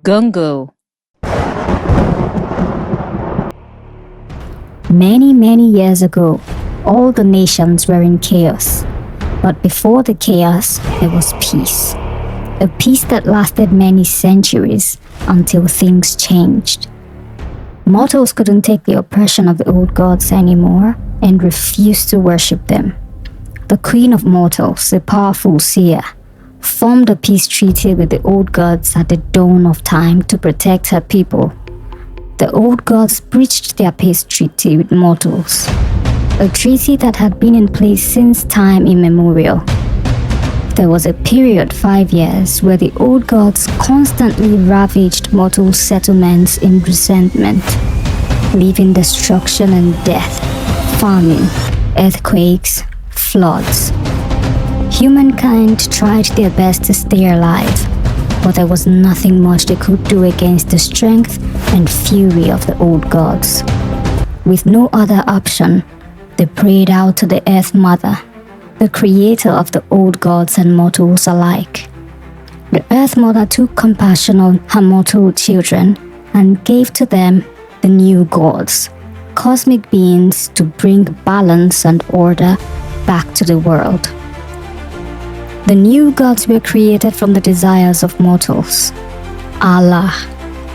Gungo. Many, many years ago, all the nations were in chaos. But before the chaos, there was peace. A peace that lasted many centuries until things changed. Mortals couldn't take the oppression of the old gods anymore and refused to worship them. The Queen of Mortals, a powerful seer, formed a peace treaty with the old gods at the dawn of time to protect her people. The old gods breached their peace treaty with mortals, a treaty that had been in place since time immemorial. There was a period 5 years where the old gods constantly ravaged mortal settlements in resentment, leaving destruction and death, famine, earthquakes, floods. Humankind tried their best to stay alive, but there was nothing much they could do against the strength and fury of the old gods. With no other option, they prayed out to the Earth Mother, the creator of the old gods and mortals alike. The Earth Mother took compassion on her mortal children and gave to them the new gods, cosmic beings to bring balance and order back to the world. The new gods were created from the desires of mortals. Allah,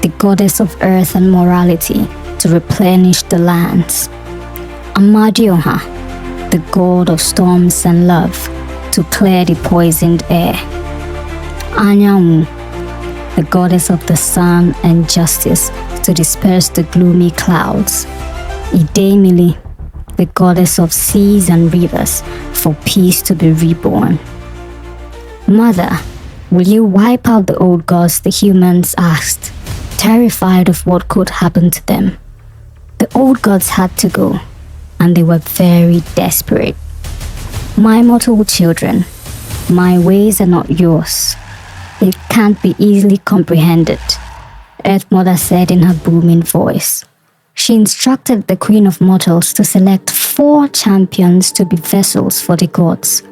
the goddess of earth and morality, to replenish the lands. Amadioha, the god of storms and love, to clear the poisoned air. Anyanwu, the goddess of the sun and justice, to disperse the gloomy clouds. Idemili, the goddess of seas and rivers, for peace to be reborn. Mother, will you wipe out the old gods? The humans asked, terrified of what could happen to them. The old gods had to go, and they were very desperate. My mortal children, my ways are not yours. They can't be easily comprehended, Earth Mother said in her booming voice. She instructed the Queen of Mortals to select 4 champions to be vessels for the gods.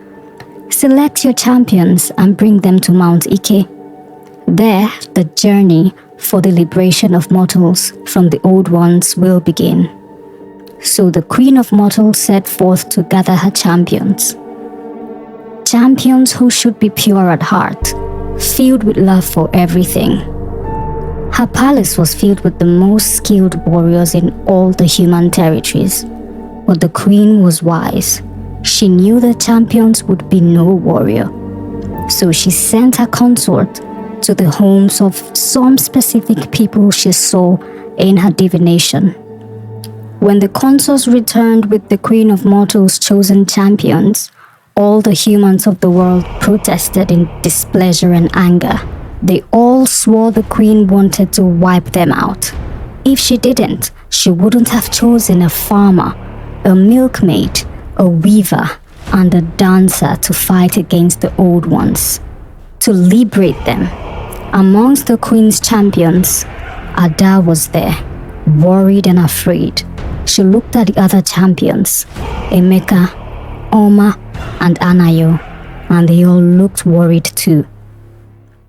Select your champions and bring them to Mount Ike. There, the journey for the liberation of mortals from the old ones will begin. So the Queen of Mortals set forth to gather her champions. Champions who should be pure at heart, filled with love for everything. Her palace was filled with the most skilled warriors in all the human territories. But the queen was wise. She knew the champions would be no warrior. So she sent her consort to the homes of some specific people she saw in her divination. When the consorts returned with the Queen of Mortals' chosen champions, all the humans of the world protested in displeasure and anger. They all swore the queen wanted to wipe them out. If she didn't, she wouldn't have chosen a farmer, a milkmaid, a weaver, and a dancer to fight against the old ones, to liberate them. Amongst the queen's champions, Ada was there, worried and afraid. She looked at the other champions, Emeka, Oma, and Anayo, and they all looked worried too.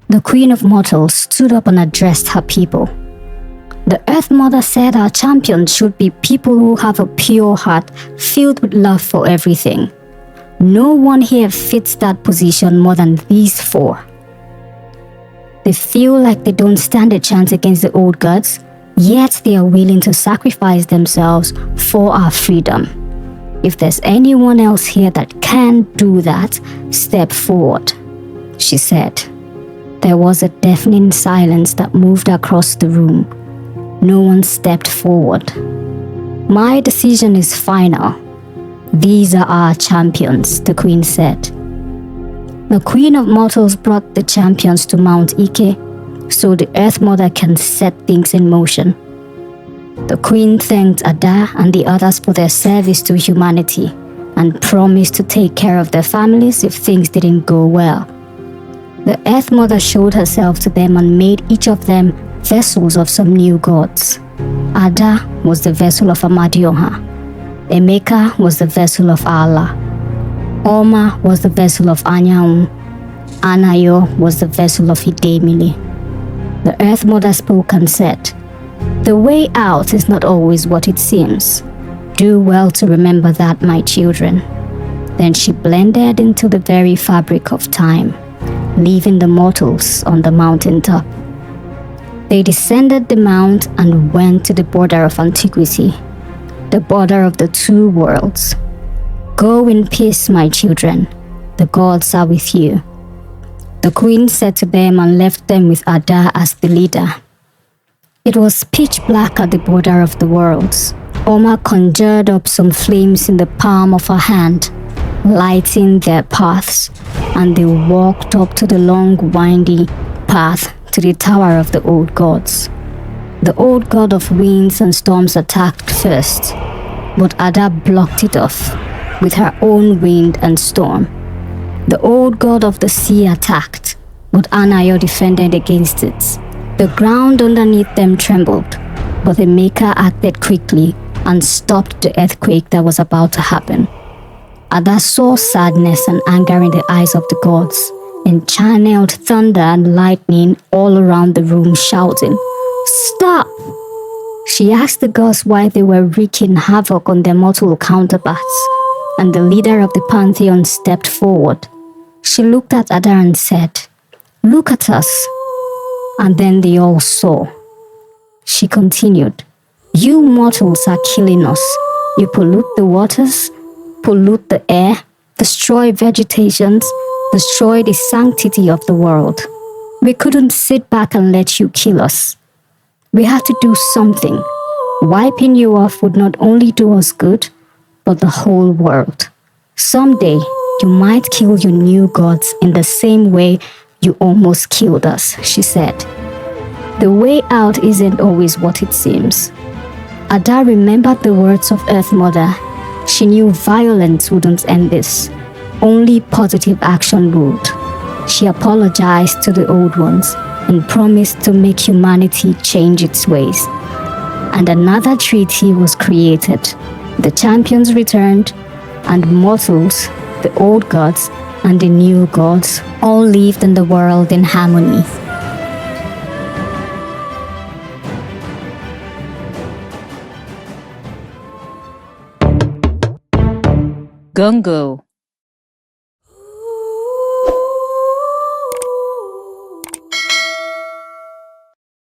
The Queen of Mortals stood up and addressed her people. The Earth Mother said our champions should be people who have a pure heart filled with love for everything. No one here fits that position more than these 4. They feel like they don't stand a chance against the old gods, yet they are willing to sacrifice themselves for our freedom. If there's anyone else here that can do that, step forward, she said. There was a deafening silence that moved across the room. No one stepped forward. My decision is final. These are our champions, the queen said. The Queen of Mortals brought the champions to Mount Ike so the Earth Mother can set things in motion. The queen thanked Ada and the others for their service to humanity and promised to take care of their families if things didn't go well. The Earth Mother showed herself to them and made each of them vessels of some new gods. Ada was the vessel of Amadioha. Emeka was the vessel of Allah. Oma was the vessel of Anyanwu. Anayo was the vessel of Idemili. The Earth Mother spoke and said, "The way out is not always what it seems. Do well to remember that, my children." Then she blended into the very fabric of time, leaving the mortals on the mountaintop. They descended the mount and went to the border of antiquity, the border of the two worlds. "Go in peace, my children. The gods are with you." The queen said to them and left them with Ada as the leader. It was pitch black at the border of the worlds. Oma conjured up some flames in the palm of her hand, lighting their paths, and they walked up to the long, windy path to the tower of the old gods. The old god of winds and storms attacked first, but Ada blocked it off with her own wind and storm. The old god of the sea attacked, but Anayo defended against it. The ground underneath them trembled, but the Maker acted quickly and stopped the earthquake that was about to happen. Ada saw sadness and anger in the eyes of the gods and channeled thunder and lightning all around the room, shouting, "Stop!" She asked the gods why they were wreaking havoc on their mortal counterparts, and the leader of the pantheon stepped forward. She looked at Ada and said, "Look at us." And then they all saw. She continued, "You mortals are killing us. You pollute the waters, pollute the air, destroy vegetations, destroy the sanctity of the world. We couldn't sit back and let you kill us. We had to do something. Wiping you off would not only do us good, but the whole world. Someday, you might kill your new gods in the same way you almost killed us," she said. The way out isn't always what it seems. Ada remembered the words of Earth Mother. She knew violence wouldn't end this. Only positive action would. She apologized to the old ones and promised to make humanity change its ways. And another treaty was created. The champions returned, and mortals, the old gods and the new gods, all lived in the world in harmony. Gungo.